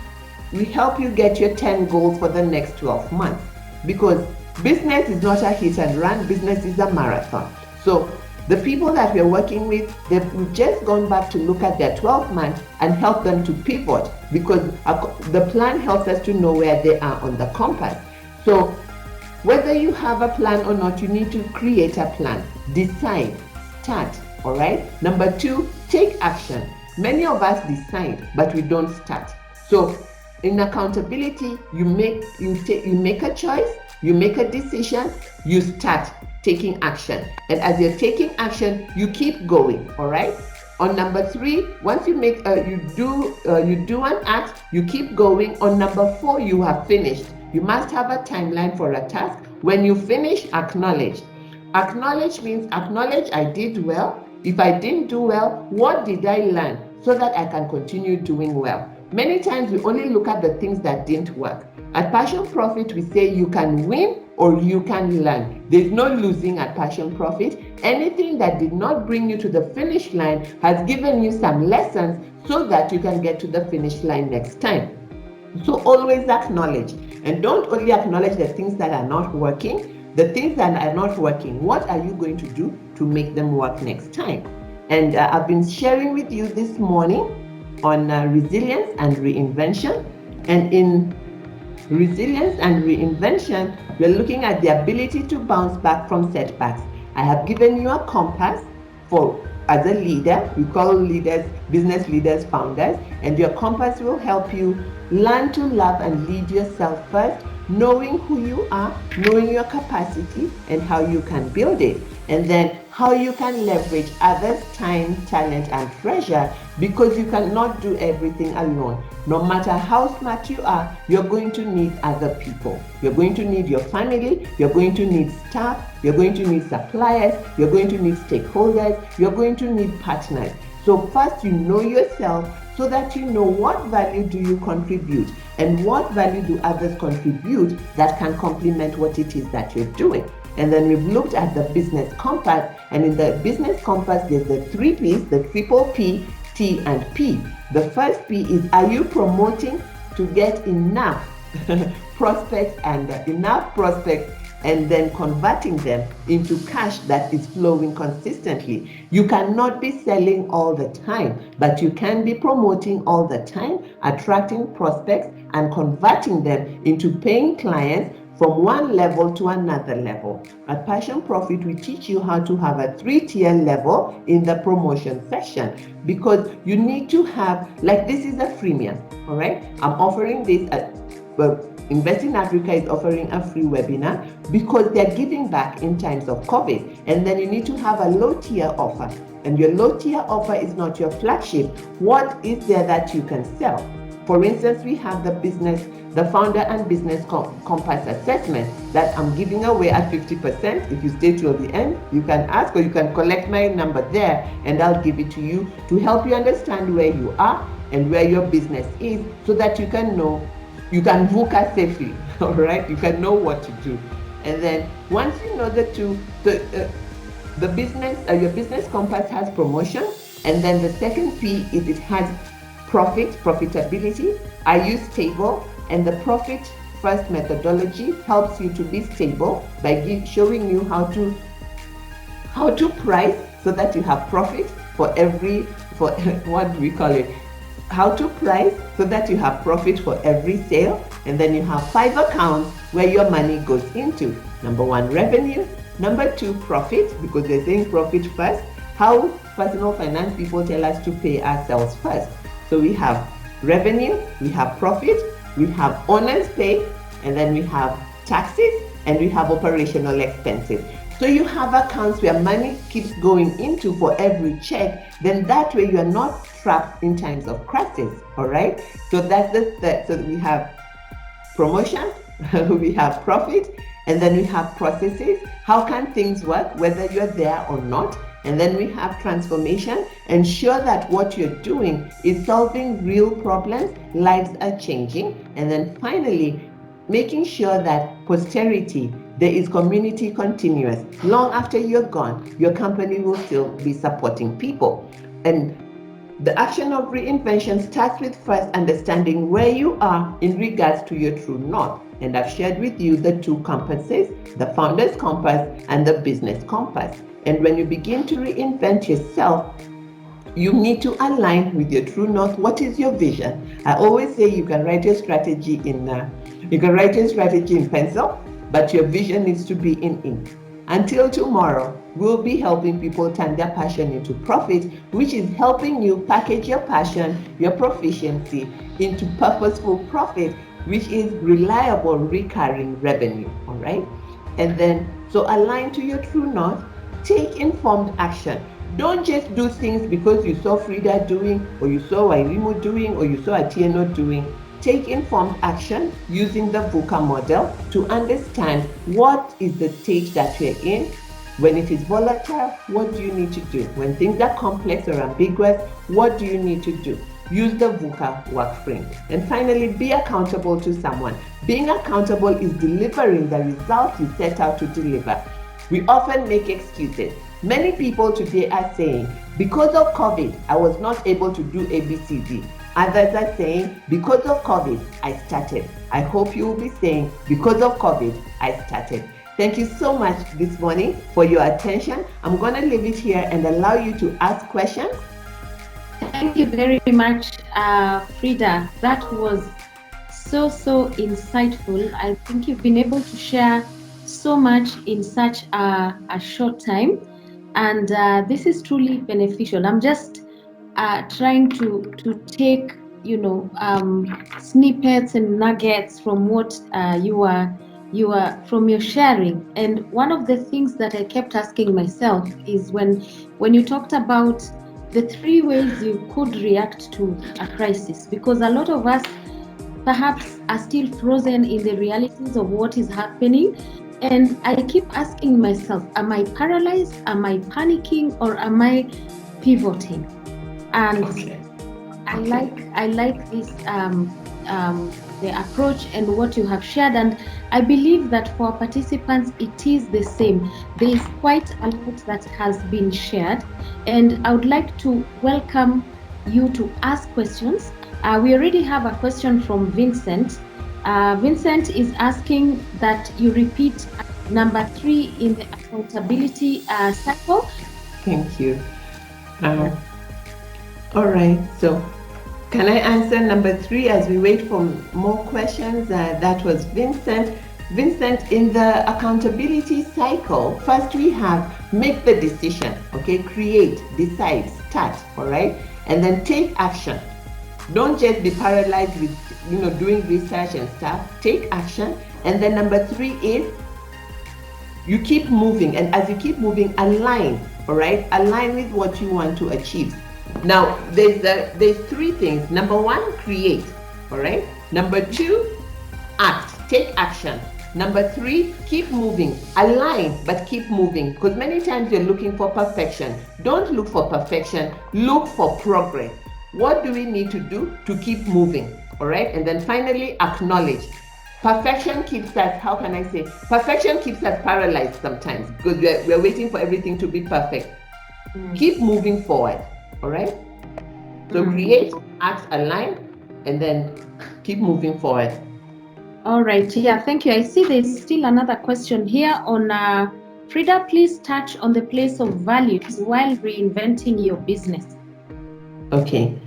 get your 10 goals for the next 12 months, because business is not a hit and run. Business is a marathon. So the people that we're working with, we've just gone back to look at their 12 months and help them to pivot, because the plan helps us to know where they are on the compass. So whether you have a plan or not, you need to create a plan. Decide, start. All right. Number two, take action. Many of us decide, but we don't start. So in accountability, you make a choice, you make a decision, you start taking action. And as you're taking action, you keep going. All right. On number three, once you make you do an act, you keep going. On number four, you have finished. You must have a timeline for a task. When you finish, acknowledge. Acknowledge means acknowledge I did well. If I didn't do well, what did I learn so that I can continue doing well? Many times we only look at the things that didn't work. At Passion Profit, we say you can win or you can learn. There's no losing at Passion Profit. Anything that did not bring you to the finish line has given you some lessons so that you can get to the finish line next time. So always acknowledge. And don't only acknowledge the things that are not working. The things that are not working, what are you going to do to make them work next time? And I've been sharing with you this morning on resilience and reinvention. And in resilience and reinvention, we're looking at the ability to bounce back from setbacks. I have given you a compass as a leader. We call leaders, business leaders, founders, and your compass will help you learn to love and lead yourself first, knowing who you are, knowing your capacity and how you can build it. And then how you can leverage others' time, talent, and treasure, because you cannot do everything alone. No matter how smart you are, you're going to need other people. You're going to need your family, you're going to need staff, you're going to need suppliers, you're going to need stakeholders, you're going to need partners. So first you know yourself, so that you know what value do you contribute and what value do others contribute that can complement what it is that you're doing. And then we've looked at the business compass, and in the business compass there's the 3 P's, the triple P, T, and P. The first P is, are you promoting to get enough prospects and then converting them into cash that is flowing consistently. You cannot be selling all the time, but you can be promoting all the time, attracting prospects and converting them into paying clients from one level to another level. At Passion Profit, we teach you how to have a 3-tier level in the promotion session, because you need to have, like, this is a freemium, all right? I'm offering this at, Invest in Africa is offering a free webinar because they're giving back in times of COVID. And then you need to have a low tier offer. And your low tier offer is not your flagship. What is there that you can sell? For instance, we have the founder and business compass assessment that I'm giving away at 50%. If you stay till the end, you can ask, or you can collect my number there and I'll give it to you to help you understand where you are and where your business is, so that you can know you can VUCA safely, all right? You can know what to do. And then once you know the two, the business, your business compass has promotion, and then the second P is it has profitability. Are you stable? And the profit first methodology helps you to be stable by showing you how to price so that you have profit for what do we call it? How to price so that you have profit for every sale, and then you have 5 accounts where your money goes into. Number 1, revenue. Number 2, profit, because they're saying profit first. How personal finance people tell us to pay ourselves first. So we have revenue, we have profit, we have owner's pay, and then we have taxes, and we have operational expenses. So you have accounts where money keeps going into for every check, then that way you're not trapped in times of crisis, all right? So that's so we have promotion, we have profit, and then we have processes. How can things work, whether you're there or not? And then we have transformation. Ensure that what you're doing is solving real problems, lives are changing. And then finally, making sure that posterity, there is community continuous. Long after you're gone, your company will still be supporting people. And the action of reinvention starts with first understanding where you are in regards to your true north. And I've shared with you the 2 compasses, the founder's compass and the business compass. And when you begin to reinvent yourself, you need to align with your true north. What is your vision? I always say you can write your strategy in pencil, but your vision needs to be in ink. Until tomorrow, we'll be helping people turn their passion into profit, which is helping you package your passion, your proficiency into purposeful profit, which is reliable recurring revenue, all right? And then, so align to your true north, take informed action. Don't just do things because you saw Frida doing, or you saw Wairimu doing, or you saw Atieno doing. Take informed action using the VUCA model to understand what is the stage that you're in. When it is volatile, what do you need to do? When things are complex or ambiguous, what do you need to do? Use the VUCA work frame. And finally, be accountable to someone. Being accountable is delivering the results you set out to deliver. We often make excuses. Many people today are saying, because of COVID, I was not able to do ABCD. Others are saying, because of COVID, I started. I hope you will be saying, because of COVID, I started. Thank you so much this morning for your attention. I'm going to leave it here and allow you to ask questions. Thank you very much, Frida. That was so insightful. I think you've been able to share so much in such a short time, and this is truly beneficial. I'm just trying to take snippets and nuggets from what you are from your sharing. And one of the things that I kept asking myself is when you talked about the three ways you could react to a crisis, because a lot of us perhaps are still frozen in the realities of what is happening. And I keep asking myself, am I paralyzed? Am I panicking? Or am I pivoting? And Okay. I like this the approach and what you have shared, and I believe that for participants it is the same. There is quite a lot that has been shared, and I would like to welcome you to ask questions. We already have a question from Vincent. Vincent is asking that you repeat number 3 in the accountability cycle. Thank you. All right. So, can I answer number 3 as we wait for more questions? That was Vincent. Vincent, in the accountability cycle, first we have make the decision, okay? Create, decide, start, all right? And then take action. Don't just be paralyzed with, doing research and stuff. Take action. And then number 3 is you keep moving. And as you keep moving, align, all right? Align with what you want to achieve. Now, there's 3 things. Number 1, create, all right? Number 2, act, take action. Number 3, keep moving. Align, but keep moving. Because many times you're looking for perfection. Don't look for perfection, look for progress. What do we need to do to keep moving, all right? And then finally, acknowledge. Perfection keeps us, how can I say? Perfection keeps us paralyzed sometimes because we're waiting for everything to be perfect. Keep moving forward. All right. So create, act, align, and then keep moving forward. All right. Yeah, thank you. I see there's still another question here on Frida. Please touch on the place of values while reinventing your business. Okay.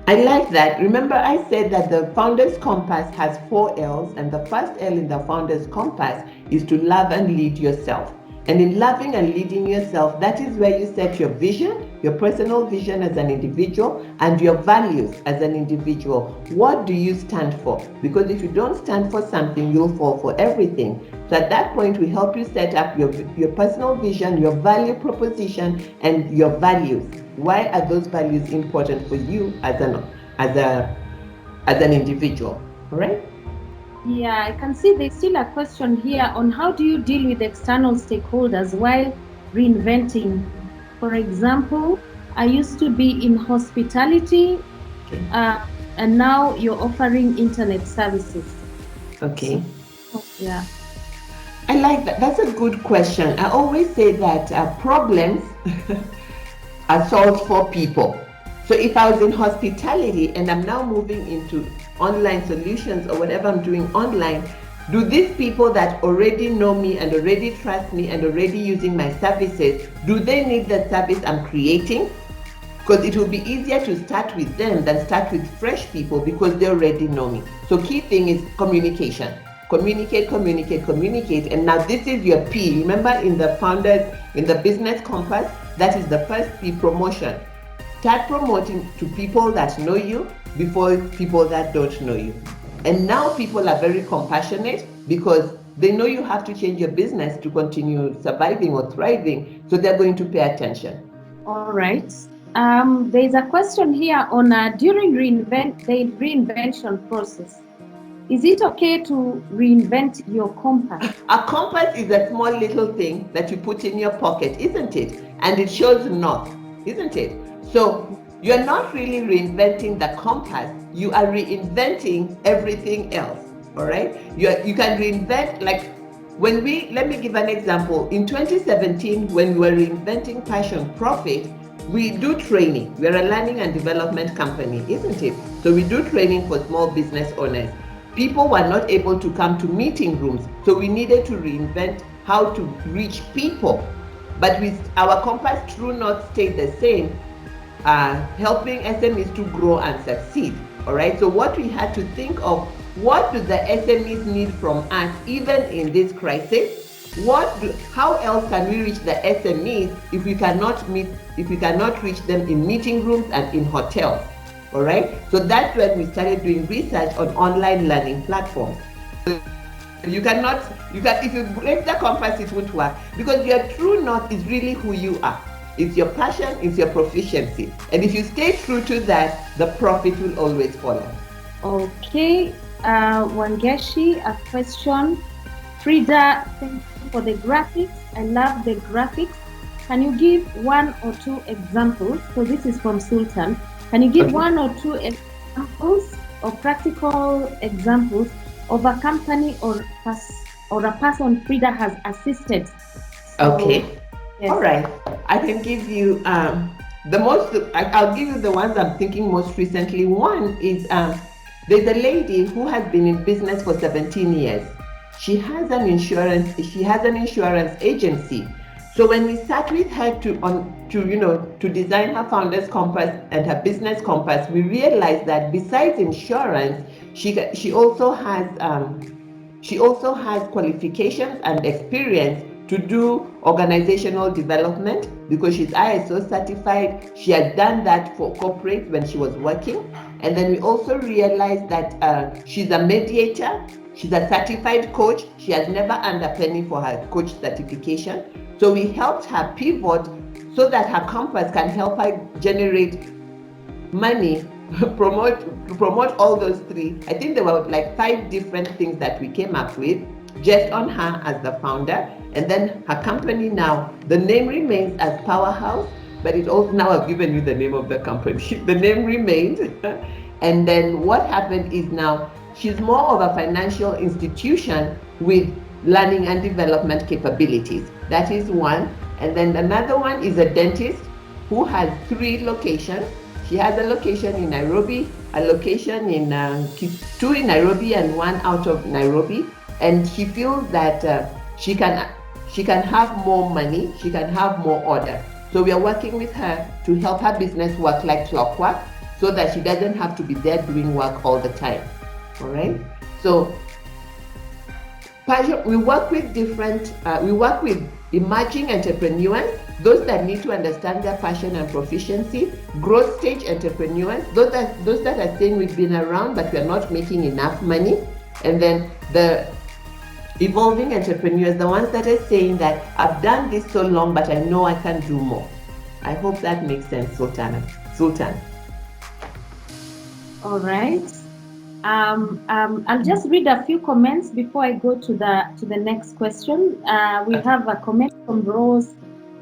I like that. Remember, I said that the Founder's Compass has 4 L's, and the first L in the Founder's Compass is to love and lead yourself. And in loving and leading yourself, that is where you set your vision, your personal vision as an individual, and your values as an individual. What do you stand for? Because if you don't stand for something, you'll fall for everything. So at that point, we help you set up your personal vision, your value proposition, and your values. Why are those values important for you as an individual? All right? Yeah, I can see there's still a question here on how do you deal with external stakeholders while reinventing. For example, I used to be in hospitality, and now you're offering internet services. Okay. So, yeah. I like that. That's a good question. I always say that problems are solved for people. So if I was in hospitality and I'm now moving into online solutions or whatever I'm doing online, do these people that already know me and already trust me and already using my services, do they need the service I'm creating? Because it will be easier to start with them than start with fresh people because they already know me. So key thing is communication. Communicate, communicate, communicate. And now this is your P. Remember in the business compass, that is the first P, promotion. Start promoting to people that know you before people that don't know you. And now people are very compassionate because they know you have to change your business to continue surviving or thriving. So they're going to pay attention. All right. There's a question here on during the reinvention process. Is it okay to reinvent your compass? A compass is a small little thing that you put in your pocket, isn't it? And it shows north, isn't it? So you're not really reinventing the compass, you are reinventing everything else, all right? You can reinvent, like let me give an example. In 2017, when we were reinventing Passion Profit, we do training. We're a learning and development company, isn't it? So we do training for small business owners. People were not able to come to meeting rooms, so we needed to reinvent how to reach people. But with our compass true north stayed the same, helping SMEs to grow and succeed. All right, so what we had to think of, what do the SMEs need from us even in this crisis? How else can we reach the SMEs if we cannot reach them in meeting rooms and in hotels? All right, so that's when we started doing research on online learning platforms. You cannot if you break the compass, it won't work, because your true north is really who you are. It's your passion, it's your proficiency. And if you stay true to that, the profit will always follow. Okay, Wangeshi, a question. Frida, thank you for the graphics. I love the graphics. Can you give 1 or 2 examples? So this is from Sultan. Can you give 1 or 2 examples or practical examples of a company or a person Frida has assisted? Okay. Yes. All right. I can give you I'll give you the ones I'm thinking most recently. One is there's a lady who has been in business for 17 years. She has an insurance agency. So when we sat with her to design her founder's compass and her business compass, we realized that besides insurance, she also has qualifications and experience to do organizational development, because she's ISO certified. She has done that for corporate when she was working. And then we also realized that she's a mediator. She's a certified coach. She has never earned a penny for her coach certification. So we helped her pivot so that her compass can help her generate money, promote all those 3. I think there were like 5 different things that we came up with just on her as the founder. And then her company now, the name remains as Powerhouse, but it also, now I've given you the name of the company. The name remains. And then what happened is now she's more of a financial institution with learning and development capabilities. That is one. And then another one is a dentist who has 3 locations. She has a location in Nairobi, a location in 2 in Nairobi and 1 out of Nairobi. And she feels that she can have more money, she can have more order. So we are working with her to help her business work like clockwork, so that she doesn't have to be there doing work all the time. All right. So we work with emerging entrepreneurs, those that need to understand their passion and proficiency, growth stage entrepreneurs, those that are saying we've been around but we're not making enough money, and then the evolving entrepreneurs, the ones that are saying that I've done this so long but I know I can do more. I hope that makes sense, Sultan. All right. I'll just read a few comments before I go to the next question. We have a comment from Rose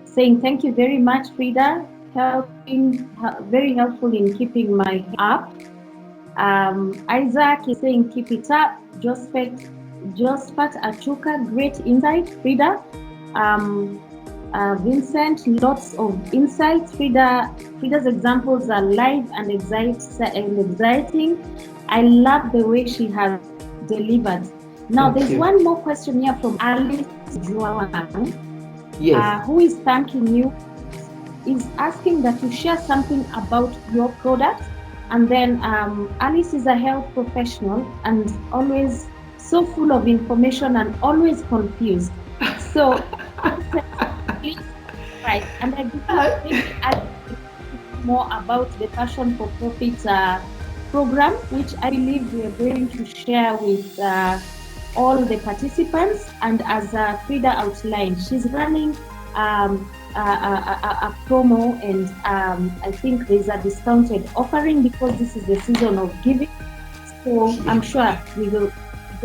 saying, "Thank you very much, Frida. Very helpful in keeping my up." Isaac is saying, "Keep it up." Josephat Achuka, great insight, Frida. Vincent, lots of insights. Frida's examples are live and exciting. I love the way she has delivered. Now, there's one more question here from Alice Juan, yes. Who is thanking you, is asking that you share something about your product. And then Alice is a health professional and always so full of information and always confused. So, right, and I believe maybe add more about the Passion for Profit program, which I believe we are going to share with all the participants. And as Frida outlined, she's running a promo, and I think there's a discounted offering because this is the season of giving. So I'm sure we will be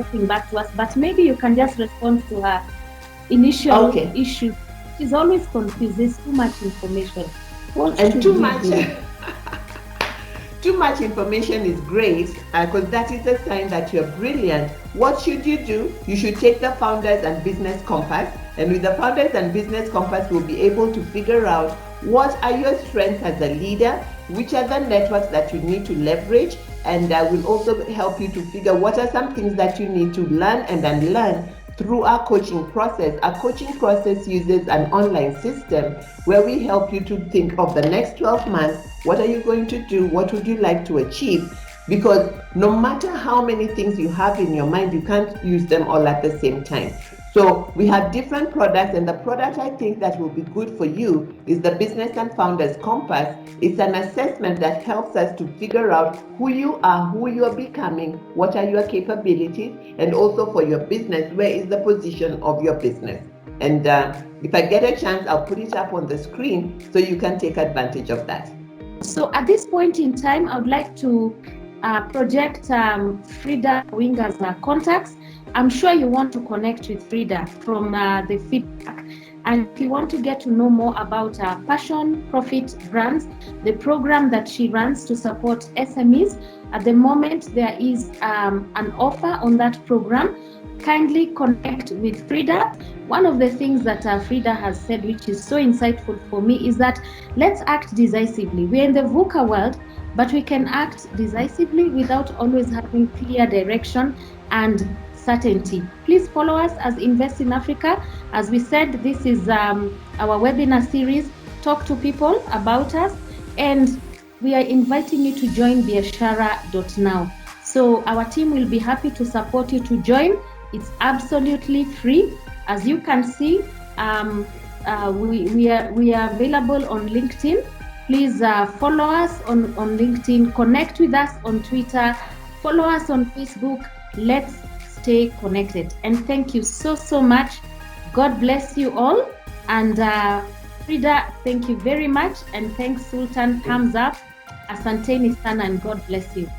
getting back to us, but maybe you can just respond to her initial issue. She's always confused. There's too much information. Too much information is great, because that is a sign that you're brilliant. What should you do? You should take the Founders and Business Compass, and with the Founders and Business Compass, we'll be able to figure out what are your strengths as a leader, which are the networks that you need to leverage, and will also help you to figure what are some things that you need to learn and unlearn through our coaching process. Our coaching process uses an online system where we help you to think of the next 12 months. What are you going to do? What would you like to achieve? Because no matter how many things you have in your mind, you can't use them all at the same time. So So we have different products, and the product I think that will be good for you is the Business and Founders Compass. It's an assessment that helps us to figure out who you are, who you are becoming, what are your capabilities, and also for your business, where is the position of your business. And if I get a chance, I'll put it up on the screen so you can take advantage of that. So at this point in time, I would like to project Frida Winger's contacts. I'm sure you want to connect with Frida from the feedback. And if you want to get to know more about Passion Profit Brands, the program that she runs to support SMEs, at the moment there is an offer on that program. Kindly connect with Frida. One of the things that Frida has said, which is so insightful for me, is that let's act decisively. We're in the VUCA world, but we can act decisively without always having clear direction and certainty. Please follow us as Invest in Africa. As we said, this is our webinar series, Talk to People About Us, and we are inviting you to join biashara.now. So our team will be happy to support you to join. It's absolutely free. As you can see, we are available on LinkedIn. Please follow us on LinkedIn, connect with us on Twitter, follow us on Facebook. Let's stay connected. And thank you so much. God bless you all. And Frida, thank you very much. And thanks, Sultan. Thumbs up. Asanteni sana, and God bless you.